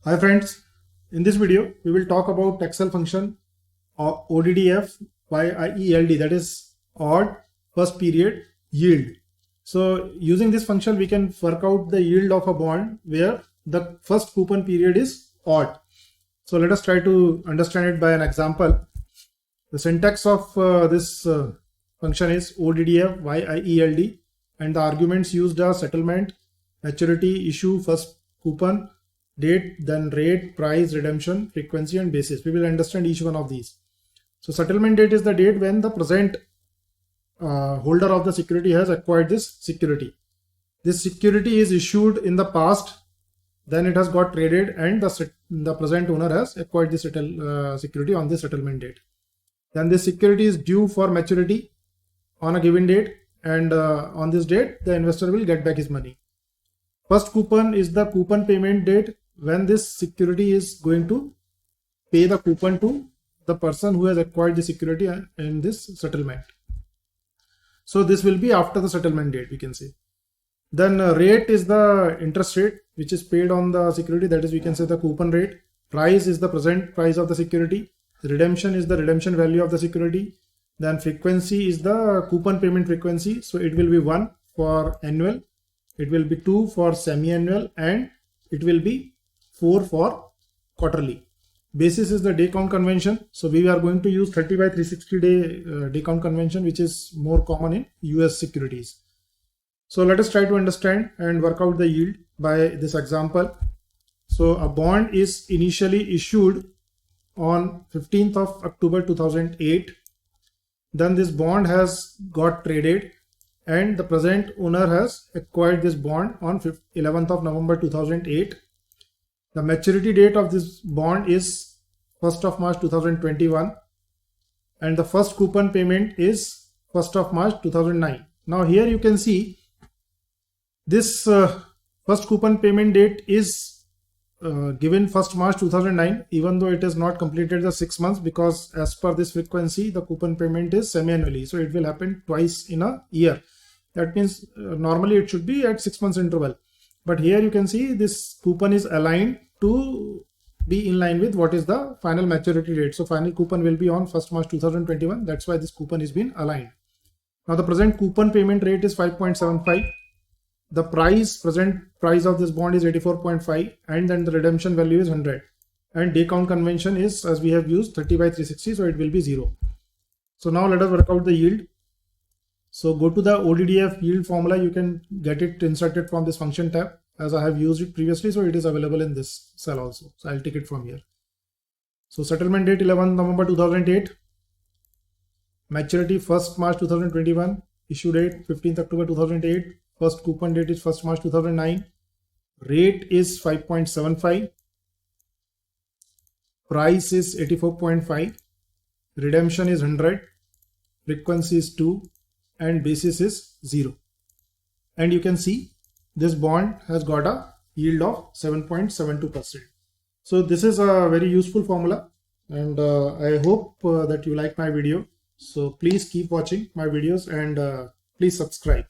Hi friends, in this video we will talk about Excel function ODDF by IELD, that is odd first period yield. So using this function we can work out the yield of a bond where the first coupon period is odd. So let us try to understand it by an example. The syntax of this function is ODDF by IELD, and the arguments used are settlement, maturity, issue, first coupon, date, then rate, price, redemption, frequency, and basis. We will understand each one of these. So settlement date is the date when the present holder of the security has acquired this security. This security is issued in the past, then it has got traded, and the present owner has acquired this security on the settlement date. Then this security is due for maturity on a given date, and on this date the investor will get back his money. First coupon is the coupon payment date when this security is going to pay the coupon to the person who has acquired the security in this settlement. So this will be after the settlement date, we can say. Then rate is the interest rate which is paid on the security, that is we can say the coupon rate. Price is the present price of the security. Redemption is the redemption value of the security. Then frequency is the coupon payment frequency. So it will be 1 for annual, it will be 2 for semi-annual, and it will be 4 for quarterly. Basis is the day count convention. So we are going to use 30 by 360 day count convention, which is more common in US securities. So let us try to understand and work out the yield by this example. So a bond is initially issued on 15th of October 2008. Then this bond has got traded, and the present owner has acquired this bond on 11th of November 2008. The maturity date of this bond is 1st of March 2021, and the first coupon payment is 1st of March 2009. Now here you can see this first coupon payment date is given 1st March 2009, even though it is not completed the 6 months, because as per this frequency the coupon payment is semi-annually, so it will happen twice in a year. That means normally it should be at 6 months interval, but here you can see this coupon is aligned to be in line with what is the final maturity date. So final coupon will be on 1st March 2021. That's why this coupon is being aligned. Now the present coupon payment rate is 5.75. The present price of this bond is 84.5, and then the redemption value is 100, and day count convention is, as we have used, 30 by 360, so it will be 0. So now let us work out the yield. So go to the ODDF yield formula. You can get it inserted from this function tab, as I have used it previously, so it is available in this cell also. So I'll take it from here. So settlement date 11 November 2008, maturity 1st March 2021, issue date 15th October 2008, first coupon date is 1st March 2009, rate is 5.75, price is 84.5, redemption is 100, frequency is 2, and basis is 0. And you can see this bond has got a yield of 7.72%. So this is a very useful formula, and I hope that you like my video. So please keep watching my videos, and please subscribe.